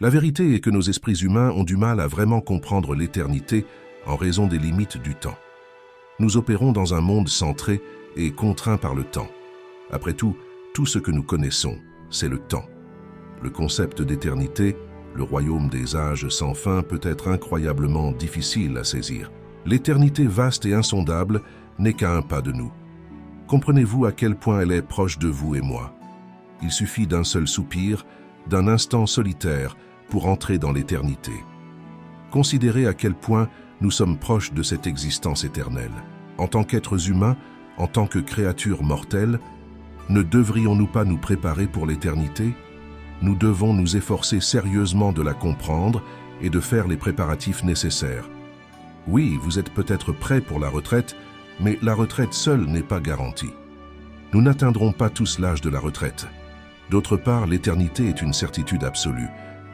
La vérité est que nos esprits humains ont du mal à vraiment comprendre l'éternité en raison des limites du temps. Nous opérons dans un monde centré et contraint par le temps. Après tout ce que nous connaissons, c'est le temps. Le concept d'éternité, le royaume des âges sans fin, peut être incroyablement difficile à saisir. L'éternité vaste et insondable n'est qu'à un pas de nous. Comprenez-vous à quel point elle est proche de vous et moi? Il suffit d'un seul soupir, d'un instant solitaire pour entrer dans l'éternité. Considérez à quel point nous sommes proches de cette existence éternelle. En tant qu'êtres humains, en tant que créatures mortelles, ne devrions-nous pas nous préparer pour l'éternité? Nous devons nous efforcer sérieusement de la comprendre et de faire les préparatifs nécessaires. Oui, vous êtes peut-être prêts pour la retraite, mais la retraite seule n'est pas garantie. Nous n'atteindrons pas tous l'âge de la retraite. D'autre part, l'éternité est une certitude absolue.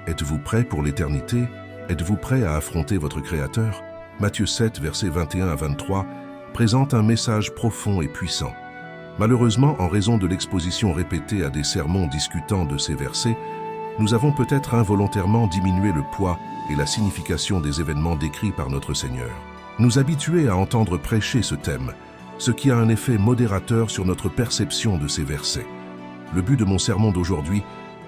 Êtes-vous prêt pour l'éternité? Êtes-vous prêt à affronter votre Créateur? Matthieu 7, versets 21 à 23, présente un message profond et puissant. Malheureusement, en raison de l'exposition répétée à des sermons discutant de ces versets, nous avons peut-être involontairement diminué le poids et la signification des événements décrits par notre Seigneur. Nous habituer à entendre prêcher ce thème, ce qui a un effet modérateur sur notre perception de ces versets. Le but de mon sermon d'aujourd'hui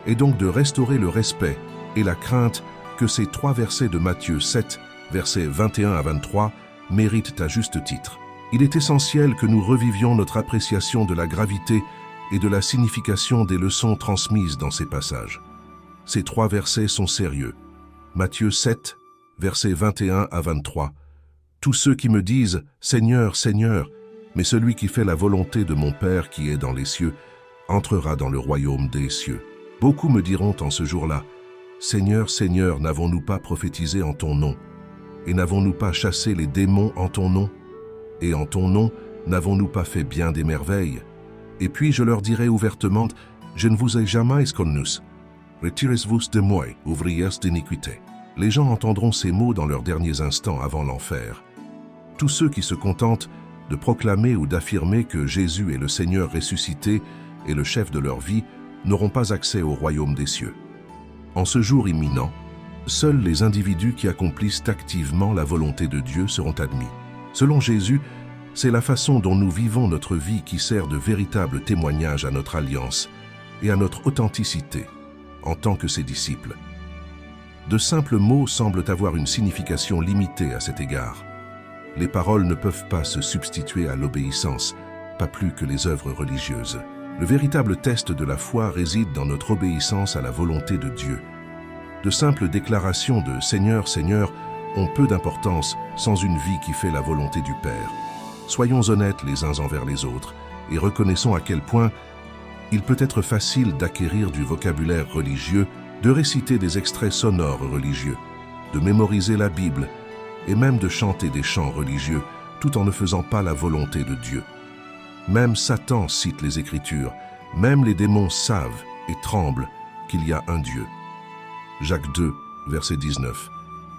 est donc de restaurer le respect et la crainte que ces 3 versets de Matthieu 7, versets 21 à 23, méritent à juste titre. Il est essentiel que nous revivions notre appréciation de la gravité et de la signification des leçons transmises dans ces passages. Ces 3 versets sont sérieux. Matthieu 7, versets 21 à 23. « Tous ceux qui me disent « Seigneur, Seigneur », mais celui qui fait la volonté de mon Père qui est dans les cieux, entrera dans le royaume des cieux. Beaucoup me diront en ce jour-là, « Seigneur, Seigneur, n'avons-nous pas prophétisé en ton nom? Et n'avons-nous pas chassé les démons en ton nom? Et en ton nom, n'avons-nous pas fait bien des merveilles? Et puis je leur dirai ouvertement, je ne vous ai jamais connus. Retirez-vous de moi, ouvriers d'iniquité. » Les gens entendront ces mots dans leurs derniers instants avant l'enfer. Tous ceux qui se contentent de proclamer ou d'affirmer que Jésus est le Seigneur ressuscité et le chef de leur vie n'auront pas accès au royaume des cieux. En ce jour imminent, seuls les individus qui accomplissent activement la volonté de Dieu seront admis. Selon Jésus, c'est la façon dont nous vivons notre vie qui sert de véritable témoignage à notre alliance et à notre authenticité en tant que ses disciples. De simples mots semblent avoir une signification limitée à cet égard. Les paroles ne peuvent pas se substituer à l'obéissance, pas plus que les œuvres religieuses. Le véritable test de la foi réside dans notre obéissance à la volonté de Dieu. De simples déclarations de « Seigneur, Seigneur » ont peu d'importance sans une vie qui fait la volonté du Père. Soyons honnêtes les uns envers les autres et reconnaissons à quel point il peut être facile d'acquérir du vocabulaire religieux, de réciter des extraits sonores religieux, de mémoriser la Bible et même de chanter des chants religieux tout en ne faisant pas la volonté de Dieu. Même Satan cite les Écritures, même les démons savent et tremblent qu'il y a un Dieu. Jacques 2, verset 19.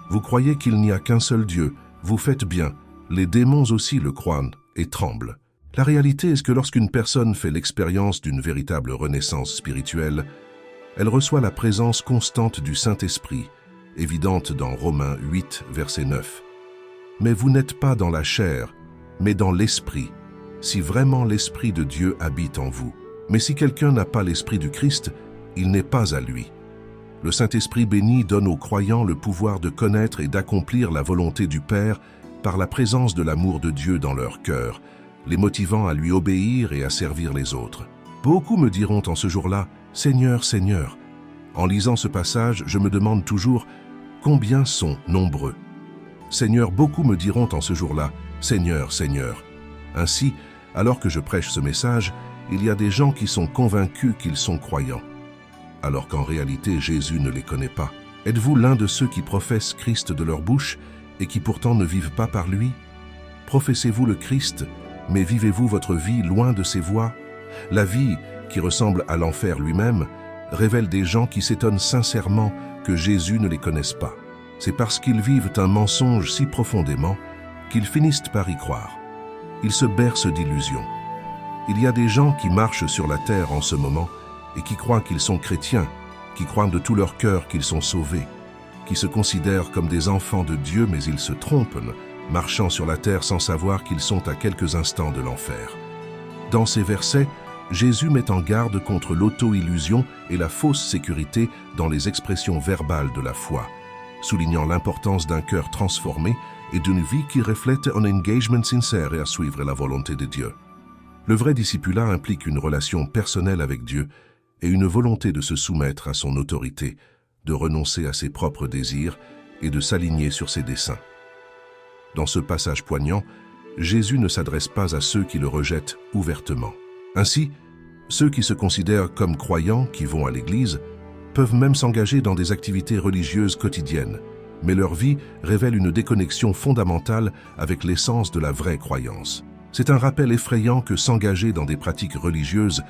Vous croyez qu'il n'y a qu'un seul Dieu, vous faites bien, les démons aussi le croient et tremblent. La réalité est que lorsqu'une personne fait l'expérience d'une véritable renaissance spirituelle, elle reçoit la présence constante du Saint-Esprit, évidente dans Romains 8, verset 9. Mais vous n'êtes pas dans la chair, mais dans l'Esprit, si vraiment l'Esprit de Dieu habite en vous. Mais si quelqu'un n'a pas l'Esprit du Christ, il n'est pas à lui. Le Saint-Esprit béni donne aux croyants le pouvoir de connaître et d'accomplir la volonté du Père par la présence de l'amour de Dieu dans leur cœur, les motivant à lui obéir et à servir les autres. Beaucoup me diront en ce jour-là, « Seigneur, Seigneur ». En lisant ce passage, je me demande toujours, combien sont nombreux? Seigneur, beaucoup me diront en ce jour-là, « Seigneur, Seigneur ». Ainsi, alors que je prêche ce message, il y a des gens qui sont convaincus qu'ils sont croyants, alors qu'en réalité Jésus ne les connaît pas. Êtes-vous l'un de ceux qui professent Christ de leur bouche et qui pourtant ne vivent pas par lui? Professez-vous le Christ, mais vivez-vous votre vie loin de ses voies? La vie, qui ressemble à l'enfer lui-même, révèle des gens qui s'étonnent sincèrement que Jésus ne les connaisse pas. C'est parce qu'ils vivent un mensonge si profondément qu'ils finissent par y croire. Ils se bercent d'illusions. Il y a des gens qui marchent sur la terre en ce moment et qui croient qu'ils sont chrétiens, qui croient de tout leur cœur qu'ils sont sauvés, qui se considèrent comme des enfants de Dieu mais ils se trompent, marchant sur la terre sans savoir qu'ils sont à quelques instants de l'enfer. Dans ces versets, Jésus met en garde contre l'auto-illusion et la fausse sécurité dans les expressions verbales de la foi, soulignant l'importance d'un cœur transformé et d'une vie qui reflète un engagement sincère et à suivre la volonté de Dieu. Le vrai discipulat implique une relation personnelle avec Dieu et une volonté de se soumettre à son autorité, de renoncer à ses propres désirs et de s'aligner sur ses desseins. Dans ce passage poignant, Jésus ne s'adresse pas à ceux qui le rejettent ouvertement. Ainsi, ceux qui se considèrent comme croyants, qui vont à l'église, peuvent même s'engager dans des activités religieuses quotidiennes, mais leur vie révèle une déconnexion fondamentale avec l'essence de la vraie croyance. C'est un rappel effrayant que s'engager dans des pratiques religieuses,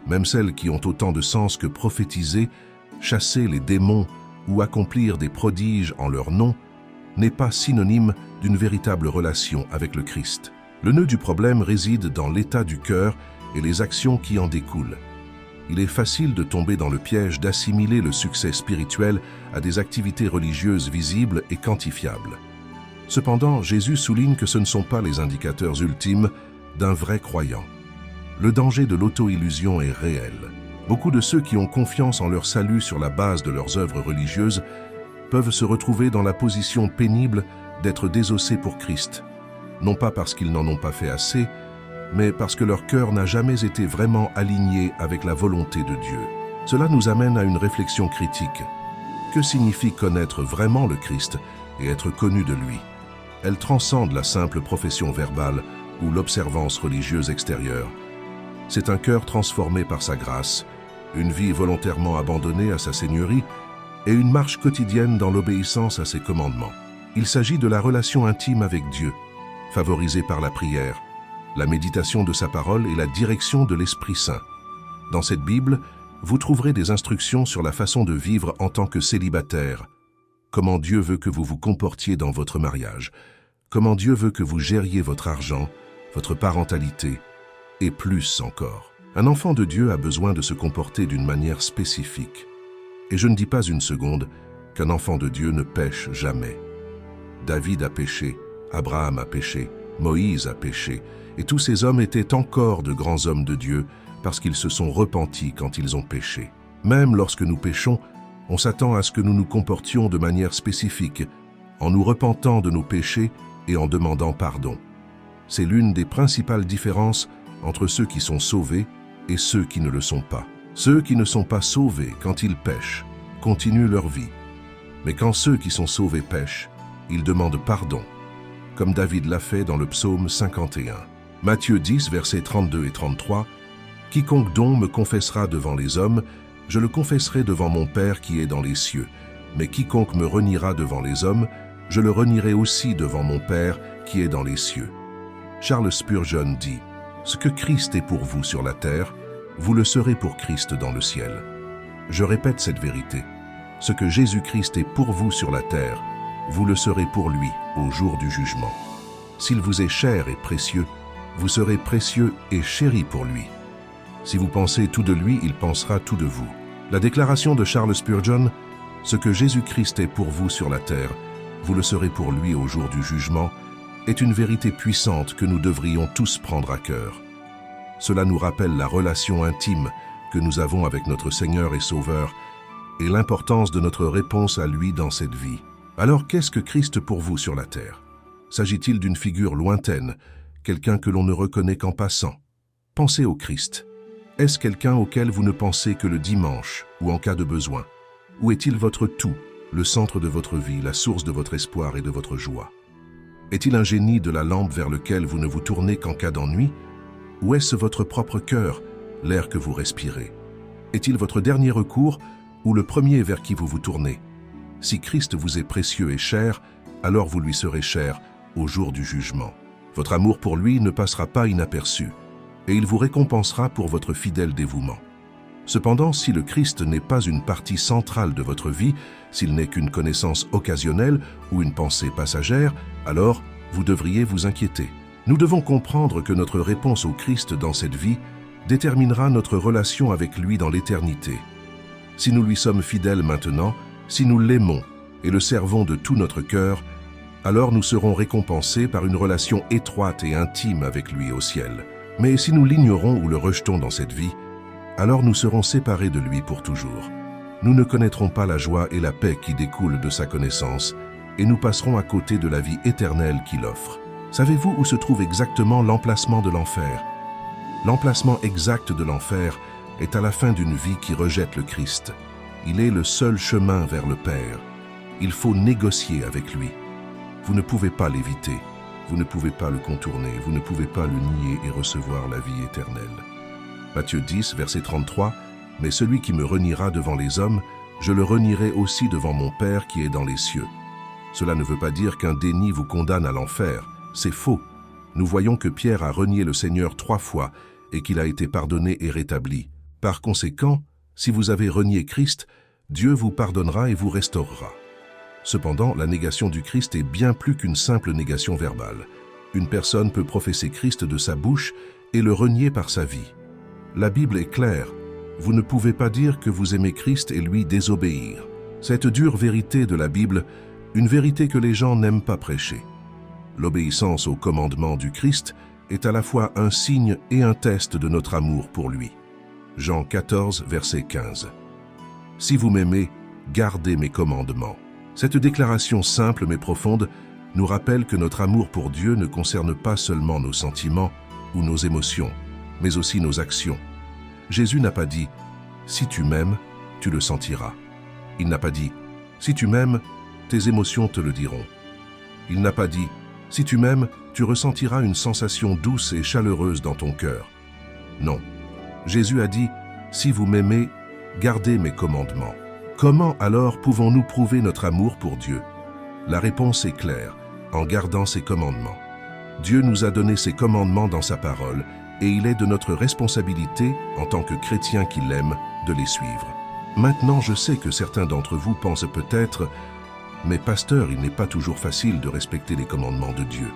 même celles qui ont autant de sens que prophétiser, chasser les démons ou accomplir des prodiges en leur nom, n'est pas synonyme d'une véritable relation avec le Christ. Le nœud du problème réside dans l'état du cœur et les actions qui en découlent. Il est facile de tomber dans le piège d'assimiler le succès spirituel à des activités religieuses visibles et quantifiables. Cependant, Jésus souligne que ce ne sont pas les indicateurs ultimes d'un vrai croyant. Le danger de l'auto-illusion est réel. Beaucoup de ceux qui ont confiance en leur salut sur la base de leurs œuvres religieuses peuvent se retrouver dans la position pénible d'être désossés pour Christ, non pas parce qu'ils n'en ont pas fait assez, mais parce que leur cœur n'a jamais été vraiment aligné avec la volonté de Dieu. Cela nous amène à une réflexion critique. Que signifie connaître vraiment le Christ et être connu de lui? Elle transcende la simple profession verbale ou l'observance religieuse extérieure. C'est un cœur transformé par sa grâce, une vie volontairement abandonnée à sa seigneurie et une marche quotidienne dans l'obéissance à ses commandements. Il s'agit de la relation intime avec Dieu, favorisée par la prière, la méditation de sa parole et la direction de l'Esprit Saint. Dans cette Bible, vous trouverez des instructions sur la façon de vivre en tant que célibataire, comment Dieu veut que vous vous comportiez dans votre mariage, comment Dieu veut que vous gériez votre argent, votre parentalité, et plus encore. Un enfant de Dieu a besoin de se comporter d'une manière spécifique. Et je ne dis pas une seconde qu'un enfant de Dieu ne pêche jamais. David a péché, Abraham a péché, Moïse a péché, et tous ces hommes étaient encore de grands hommes de Dieu parce qu'ils se sont repentis quand ils ont péché. Même lorsque nous péchons, on s'attend à ce que nous nous comportions de manière spécifique, en nous repentant de nos péchés et en demandant pardon. C'est l'une des principales différences entre ceux qui sont sauvés et ceux qui ne le sont pas. Ceux qui ne sont pas sauvés quand ils pêchent continuent leur vie. Mais quand ceux qui sont sauvés pêchent, ils demandent pardon, comme David l'a fait dans le psaume 51. Matthieu 10, versets 32 et 33, « Quiconque donc me confessera devant les hommes, je le confesserai devant mon Père qui est dans les cieux. Mais quiconque me reniera devant les hommes, je le renierai aussi devant mon Père qui est dans les cieux. » Charles Spurgeon dit, « Ce que Christ est pour vous sur la terre, vous le serez pour Christ dans le ciel. » Je répète cette vérité. Ce que Jésus-Christ est pour vous sur la terre, vous le serez pour lui au jour du jugement. S'il vous est cher et précieux, vous serez précieux et chéri pour lui. Si vous pensez tout de lui, il pensera tout de vous. La déclaration de Charles Spurgeon, « Ce que Jésus-Christ est pour vous sur la terre, vous le serez pour lui au jour du jugement », est une vérité puissante que nous devrions tous prendre à cœur. Cela nous rappelle la relation intime que nous avons avec notre Seigneur et Sauveur et l'importance de notre réponse à lui dans cette vie. Alors qu'est-ce que Christ pour vous sur la terre? S'agit-il d'une figure lointaine, quelqu'un que l'on ne reconnaît qu'en passant? Pensez au Christ. Est-ce quelqu'un auquel vous ne pensez que le dimanche ou en cas de besoin? Ou est-il votre tout, le centre de votre vie, la source de votre espoir et de votre joie? Est-il un génie de la lampe vers lequel vous ne vous tournez qu'en cas d'ennui? Ou est-ce votre propre cœur, l'air que vous respirez? Est-il votre dernier recours ou le premier vers qui vous vous tournez? Si Christ vous est précieux et cher, alors vous lui serez cher au jour du jugement. Votre amour pour lui ne passera pas inaperçu, et il vous récompensera pour votre fidèle dévouement. Cependant, si le Christ n'est pas une partie centrale de votre vie, s'il n'est qu'une connaissance occasionnelle ou une pensée passagère, alors vous devriez vous inquiéter. Nous devons comprendre que notre réponse au Christ dans cette vie déterminera notre relation avec lui dans l'éternité. Si nous lui sommes fidèles maintenant, si nous l'aimons et le servons de tout notre cœur, alors nous serons récompensés par une relation étroite et intime avec lui au ciel. Mais si nous l'ignorons ou le rejetons dans cette vie, alors nous serons séparés de lui pour toujours. Nous ne connaîtrons pas la joie et la paix qui découlent de sa connaissance, et nous passerons à côté de la vie éternelle qu'il offre. Savez-vous où se trouve exactement l'emplacement de l'enfer? L'emplacement exact de l'enfer est à la fin d'une vie qui rejette le Christ. Il est le seul chemin vers le Père. Il faut négocier avec lui. Vous ne pouvez pas l'éviter, vous ne pouvez pas le contourner, vous ne pouvez pas le nier et recevoir la vie éternelle. Matthieu 10, verset 33, « Mais celui qui me reniera devant les hommes, je le renierai aussi devant mon Père qui est dans les cieux. » Cela ne veut pas dire qu'un déni vous condamne à l'enfer, c'est faux. Nous voyons que Pierre a renié le Seigneur 3 fois et qu'il a été pardonné et rétabli. Par conséquent, si vous avez renié Christ, Dieu vous pardonnera et vous restaurera. Cependant, la négation du Christ est bien plus qu'une simple négation verbale. Une personne peut professer Christ de sa bouche et le renier par sa vie. La Bible est claire. Vous ne pouvez pas dire que vous aimez Christ et lui désobéir. Cette dure vérité de la Bible, une vérité que les gens n'aiment pas prêcher. L'obéissance au commandement du Christ est à la fois un signe et un test de notre amour pour lui. Jean 14, verset 15. « Si vous m'aimez, gardez mes commandements. » Cette déclaration simple mais profonde nous rappelle que notre amour pour Dieu ne concerne pas seulement nos sentiments ou nos émotions, mais aussi nos actions. Jésus n'a pas dit « Si tu m'aimes, tu le sentiras ». Il n'a pas dit « Si tu m'aimes, tes émotions te le diront ». Il n'a pas dit « Si tu m'aimes, tu ressentiras une sensation douce et chaleureuse dans ton cœur ». Non. Jésus a dit « Si vous m'aimez, gardez mes commandements ». Comment alors pouvons-nous prouver notre amour pour Dieu? La réponse est claire, en gardant ses commandements. Dieu nous a donné ses commandements dans sa parole, et il est de notre responsabilité, en tant que chrétiens qui l'aiment, de les suivre. Maintenant, je sais que certains d'entre vous pensent peut-être « Mais pasteur, il n'est pas toujours facile de respecter les commandements de Dieu.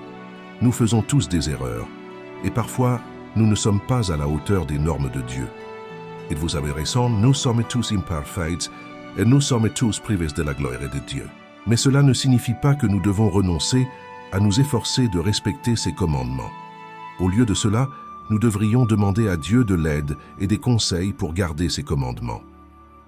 Nous faisons tous des erreurs, et parfois, nous ne sommes pas à la hauteur des normes de Dieu. » Et vous avez raison, nous sommes tous imparfaits, et nous sommes tous privés de la gloire de Dieu. Mais cela ne signifie pas que nous devons renoncer à nous efforcer de respecter ses commandements. Au lieu de cela, nous devrions demander à Dieu de l'aide et des conseils pour garder ses commandements.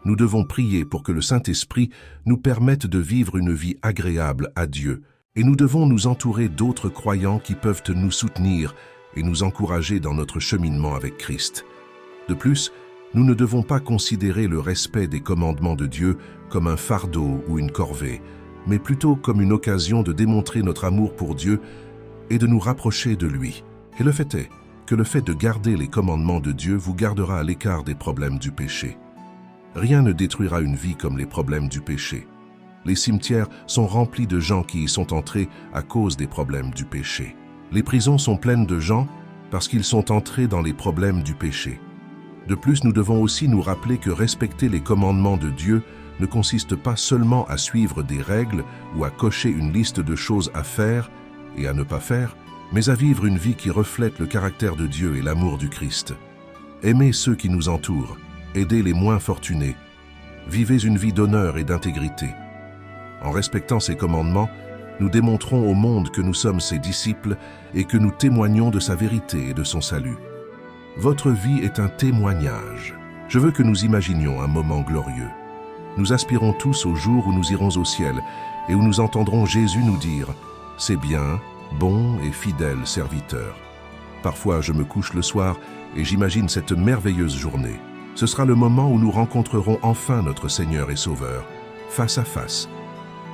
Nous devons prier pour que le Saint-Esprit nous permette de vivre une vie agréable à Dieu, et nous devons nous entourer d'autres croyants qui peuvent nous soutenir et nous encourager dans notre cheminement avec Christ. De plus, nous ne devons pas considérer le respect des commandements de Dieu comme un fardeau ou une corvée, mais plutôt comme une occasion de démontrer notre amour pour Dieu et de nous rapprocher de lui. Et le fait est que le fait de garder les commandements de Dieu vous gardera à l'écart des problèmes du péché. Rien ne détruira une vie comme les problèmes du péché. Les cimetières sont remplis de gens qui y sont entrés à cause des problèmes du péché. Les prisons sont pleines de gens parce qu'ils sont entrés dans les problèmes du péché. De plus, nous devons aussi nous rappeler que respecter les commandements de Dieu ne consiste pas seulement à suivre des règles ou à cocher une liste de choses à faire et à ne pas faire, mais à vivre une vie qui reflète le caractère de Dieu et l'amour du Christ. Aimez ceux qui nous entourent, aidez les moins fortunés, vivez une vie d'honneur et d'intégrité. En respectant ces commandements, nous démontrons au monde que nous sommes ses disciples et que nous témoignons de sa vérité et de son salut. Votre vie est un témoignage. Je veux que nous imaginions un moment glorieux. Nous aspirons tous au jour où nous irons au ciel et où nous entendrons Jésus nous dire « C'est bien, bon et fidèle serviteur ». Parfois, je me couche le soir et j'imagine cette merveilleuse journée. Ce sera le moment où nous rencontrerons enfin notre Seigneur et Sauveur, face à face,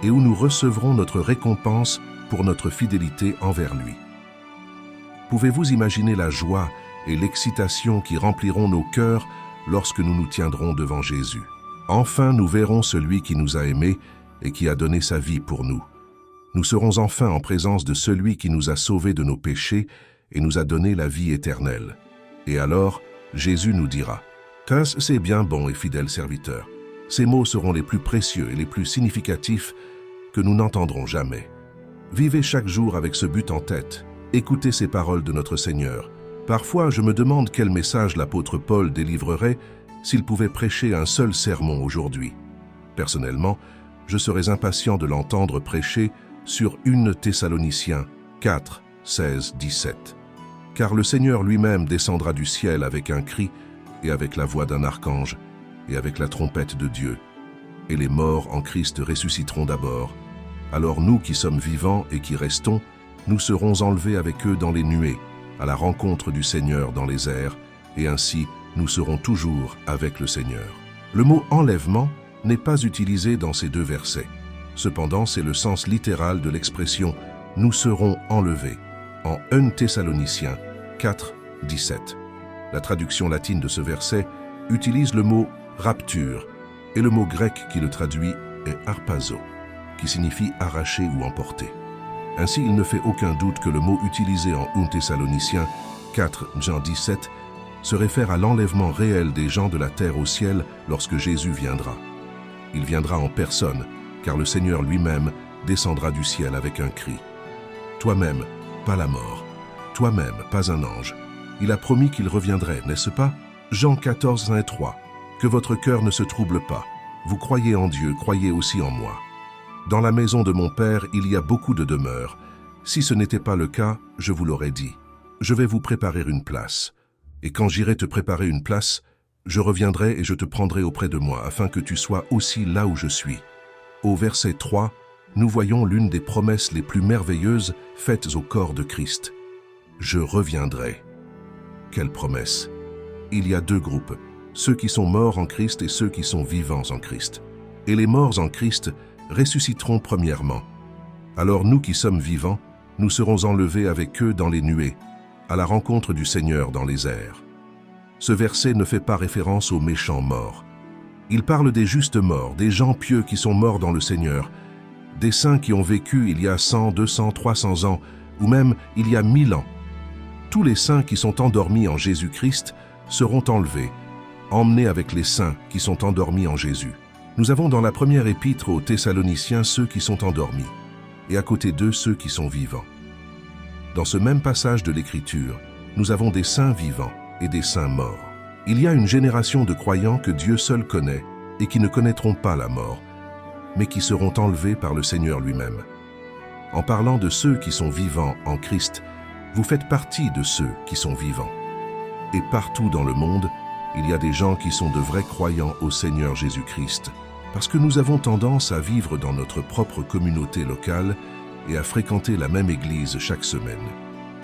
et où nous recevrons notre récompense pour notre fidélité envers lui. Pouvez-vous imaginer la joie et l'excitation qui rempliront nos cœurs lorsque nous nous tiendrons devant Jésus? Enfin, nous verrons celui qui nous a aimés et qui a donné sa vie pour nous. Nous serons enfin en présence de celui qui nous a sauvés de nos péchés et nous a donné la vie éternelle. Et alors, Jésus nous dira « C'est bien, bon et fidèle serviteur ». Ces mots seront les plus précieux et les plus significatifs que nous n'entendrons jamais. Vivez chaque jour avec ce but en tête. Écoutez ces paroles de notre Seigneur. Parfois, je me demande quel message l'apôtre Paul délivrerait s'il pouvait prêcher un seul sermon aujourd'hui. Personnellement, je serais impatient de l'entendre prêcher sur 1 Thessaloniciens 4, 16, 17. Car le Seigneur lui-même descendra du ciel avec un cri et avec la voix d'un archange et avec la trompette de Dieu. Et les morts en Christ ressusciteront d'abord. Alors nous qui sommes vivants et qui restons, nous serons enlevés avec eux dans les nuées, à la rencontre du Seigneur dans les airs, et ainsi nous serons toujours avec le Seigneur. Le mot « enlèvement » n'est pas utilisé dans ces deux versets. Cependant, c'est le sens littéral de l'expression « nous serons enlevés » en 1 Thessaloniciens 4, 17. La traduction latine de ce verset utilise le mot « rapture » et le mot grec qui le traduit est « harpazo », qui signifie « arracher » ou « emporter ». Ainsi, il ne fait aucun doute que le mot utilisé en 1 Thessaloniciens 4, Jean 17 se réfère à l'enlèvement réel des gens de la terre au ciel lorsque Jésus viendra. Il viendra en personne, car le Seigneur lui-même descendra du ciel avec un cri. Toi-même, pas la mort. Toi-même, pas un ange. Il a promis qu'il reviendrait, n'est-ce pas? Jean 14, 1 et 3. Que votre cœur ne se trouble pas. Vous croyez en Dieu, croyez aussi en moi. Dans la maison de mon Père, il y a beaucoup de demeures. Si ce n'était pas le cas, je vous l'aurais dit. Je vais vous préparer une place. Et quand j'irai te préparer une place, je reviendrai et je te prendrai auprès de moi, afin que tu sois aussi là où je suis. Au verset 3, nous voyons l'une des promesses les plus merveilleuses faites au corps de Christ. Je reviendrai. Quelle promesse! Il y a deux groupes, ceux qui sont morts en Christ et ceux qui sont vivants en Christ. Et les morts en Christ ressusciteront premièrement. Alors nous qui sommes vivants, nous serons enlevés avec eux dans les nuées, à la rencontre du Seigneur dans les airs. Ce verset ne fait pas référence aux méchants morts. Il parle des justes morts, des gens pieux qui sont morts dans le Seigneur, des saints qui ont vécu il y a 100, 200, 300 ans, ou même il y a 1000 ans. Tous les saints qui sont endormis en Jésus-Christ seront enlevés, emmenés avec les saints qui sont endormis en Jésus. Nous avons dans la première épître aux Thessaloniciens ceux qui sont endormis, et à côté d'eux ceux qui sont vivants. Dans ce même passage de l'Écriture, nous avons des saints vivants et des saints morts. Il y a une génération de croyants que Dieu seul connaît et qui ne connaîtront pas la mort, mais qui seront enlevés par le Seigneur lui-même. En parlant de ceux qui sont vivants en Christ, vous faites partie de ceux qui sont vivants. Et partout dans le monde, il y a des gens qui sont de vrais croyants au Seigneur Jésus-Christ, parce que nous avons tendance à vivre dans notre propre communauté locale et à fréquenter la même église chaque semaine.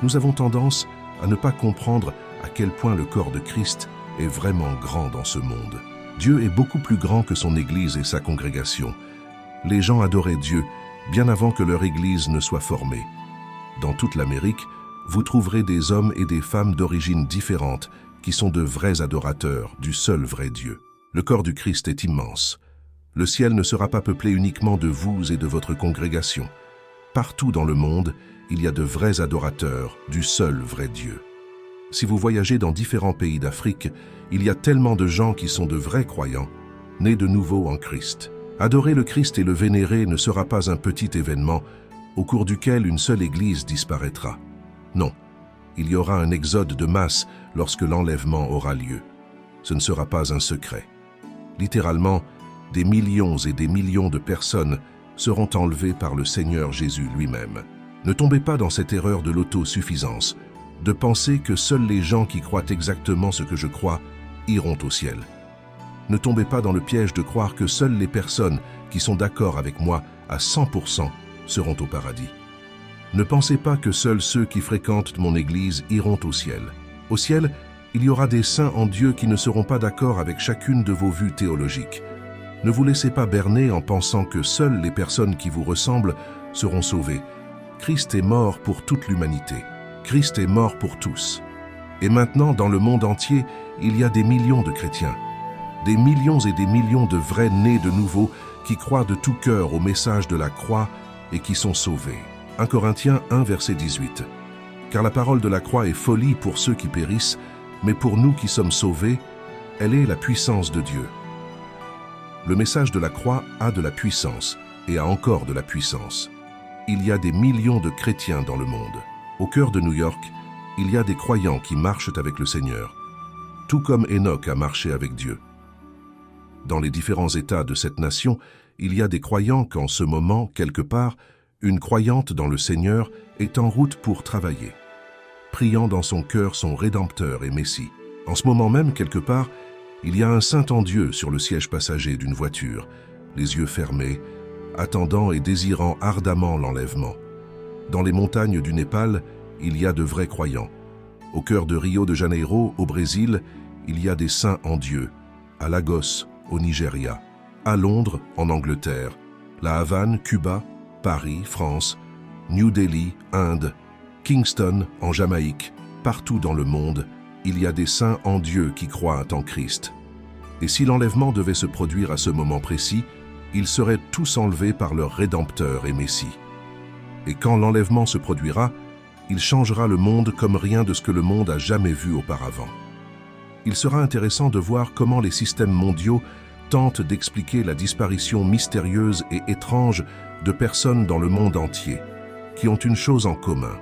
Nous avons tendance à ne pas comprendre à quel point le corps de Christ est vraiment grand dans ce monde. Dieu est beaucoup plus grand que son église et sa congrégation. Les gens adoraient Dieu bien avant que leur église ne soit formée. Dans toute l'Amérique, vous trouverez des hommes et des femmes d'origines différentes qui sont de vrais adorateurs du seul vrai Dieu. Le corps du Christ est immense. Le ciel ne sera pas peuplé uniquement de vous et de votre congrégation. Partout dans le monde, il y a de vrais adorateurs du seul vrai Dieu. Si vous voyagez dans différents pays d'Afrique, il y a tellement de gens qui sont de vrais croyants, nés de nouveau en Christ. Adorer le Christ et le vénérer ne sera pas un petit événement au cours duquel une seule église disparaîtra. Non, il y aura un exode de masse lorsque l'enlèvement aura lieu. Ce ne sera pas un secret. Littéralement, des millions et des millions de personnes seront enlevées par le Seigneur Jésus lui-même. Ne tombez pas dans cette erreur de l'autosuffisance, de penser que seuls les gens qui croient exactement ce que je crois iront au ciel. Ne tombez pas dans le piège de croire que seules les personnes qui sont d'accord avec moi à 100% seront au paradis. Ne pensez pas que seuls ceux qui fréquentent mon Église iront au ciel. Au ciel, il y aura des saints en Dieu qui ne seront pas d'accord avec chacune de vos vues théologiques. Ne vous laissez pas berner en pensant que seules les personnes qui vous ressemblent seront sauvées. Christ est mort pour toute l'humanité. Christ est mort pour tous. Et maintenant, dans le monde entier, il y a des millions de chrétiens. Des millions et des millions de vrais nés de nouveau qui croient de tout cœur au message de la croix et qui sont sauvés. 1 Corinthiens 1, verset 18. Car la parole de la croix est folie pour ceux qui périssent, mais pour nous qui sommes sauvés, elle est la puissance de Dieu. Le message de la croix a de la puissance et a encore de la puissance. Il y a des millions de chrétiens dans le monde. Au cœur de New York, il y a des croyants qui marchent avec le Seigneur. tout comme Enoch a marché avec Dieu. Dans les différents états de cette nation, il y a des croyants qu'en ce moment, quelque part, une croyante dans le Seigneur est en route pour travailler, priant dans son cœur son Rédempteur et Messie. En ce moment même, quelque part, il y a un saint en Dieu sur le siège passager d'une voiture, les yeux fermés, attendant et désirant ardemment l'enlèvement. Dans les montagnes du Népal, il y a de vrais croyants. Au cœur de Rio de Janeiro, au Brésil, il y a des saints en Dieu. À Lagos, au Nigeria. À Londres, en Angleterre. La Havane, Cuba. Paris, France. New Delhi, Inde. Kingston, en Jamaïque. Partout dans le monde, il y a des saints en Dieu qui croient en Christ. Et si l'enlèvement devait se produire à ce moment précis, ils seraient tous enlevés par leur Rédempteur et Messie. Et quand l'enlèvement se produira, il changera le monde comme rien de ce que le monde a jamais vu auparavant. Il sera intéressant de voir comment les systèmes mondiaux tentent d'expliquer la disparition mystérieuse et étrange de personnes dans le monde entier, qui ont une chose en commun.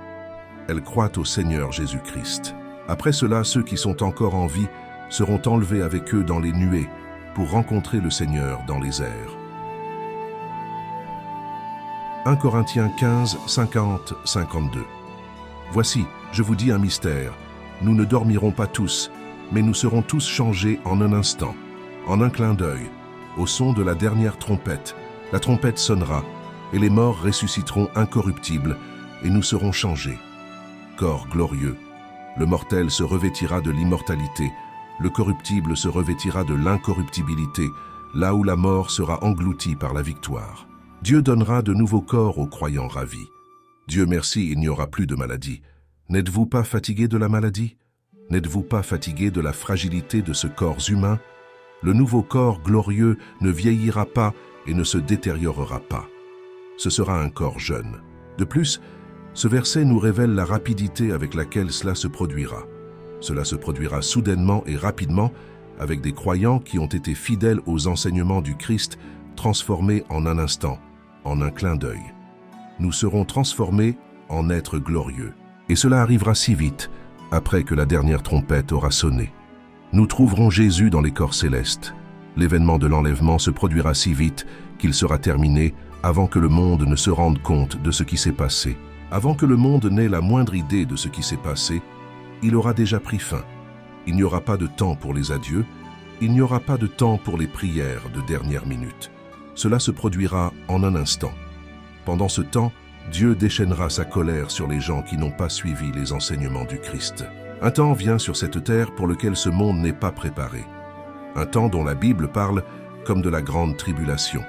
Elles croient au Seigneur Jésus-Christ. Après cela, ceux qui sont encore en vie seront enlevés avec eux dans les nuées pour rencontrer le Seigneur dans les airs. 1 Corinthiens 15, 50, 52. Voici, je vous dis un mystère. Nous ne dormirons pas tous, mais nous serons tous changés en un instant, en un clin d'œil, au son de la dernière trompette. La trompette sonnera, et les morts ressusciteront incorruptibles, et nous serons changés. Corps glorieux, le mortel se revêtira de l'immortalité, le corruptible se revêtira de l'incorruptibilité, là où la mort sera engloutie par la victoire. Dieu donnera de nouveaux corps aux croyants ravis. Dieu merci, il n'y aura plus de maladie. N'êtes-vous pas fatigué de la maladie? N'êtes-vous pas fatigué de la fragilité de ce corps humain? Le nouveau corps glorieux ne vieillira pas et ne se détériorera pas. Ce sera un corps jeune. De plus, ce verset nous révèle la rapidité avec laquelle cela se produira. Cela se produira soudainement et rapidement avec des croyants qui ont été fidèles aux enseignements du Christ, transformés en un instant, en un clin d'œil. Nous serons transformés en êtres glorieux. Et cela arrivera si vite, après que la dernière trompette aura sonné. Nous trouverons Jésus dans les corps célestes. L'événement de l'enlèvement se produira si vite qu'il sera terminé avant que le monde ne se rende compte de ce qui s'est passé. Avant que le monde n'ait la moindre idée de ce qui s'est passé, il aura déjà pris fin. Il n'y aura pas de temps pour les adieux, il n'y aura pas de temps pour les prières de dernière minute. Cela se produira en un instant. Pendant ce temps, Dieu déchaînera sa colère sur les gens qui n'ont pas suivi les enseignements du Christ. Un temps vient sur cette terre pour lequel ce monde n'est pas préparé. Un temps dont la Bible parle comme de la grande tribulation.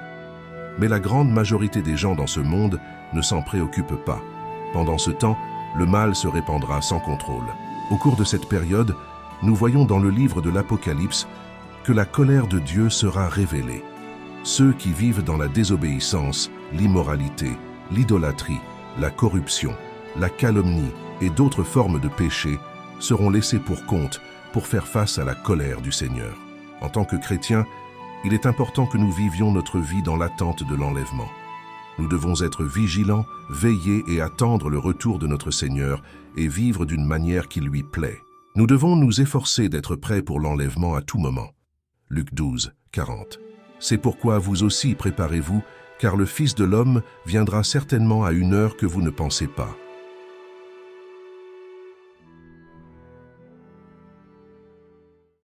Mais la grande majorité des gens dans ce monde ne s'en préoccupent pas. Pendant ce temps, le mal se répandra sans contrôle. Au cours de cette période, nous voyons dans le livre de l'Apocalypse que la colère de Dieu sera révélée. Ceux qui vivent dans la désobéissance, l'immoralité, l'idolâtrie, la corruption, la calomnie et d'autres formes de péché seront laissés pour compte pour faire face à la colère du Seigneur. En tant que chrétiens, il est important que nous vivions notre vie dans l'attente de l'enlèvement. Nous devons être vigilants, veiller et attendre le retour de notre Seigneur et vivre d'une manière qui lui plaît. Nous devons nous efforcer d'être prêts pour l'enlèvement à tout moment. Luc 12, 40. C'est pourquoi vous aussi préparez-vous, car le Fils de l'homme viendra certainement à une heure que vous ne pensez pas.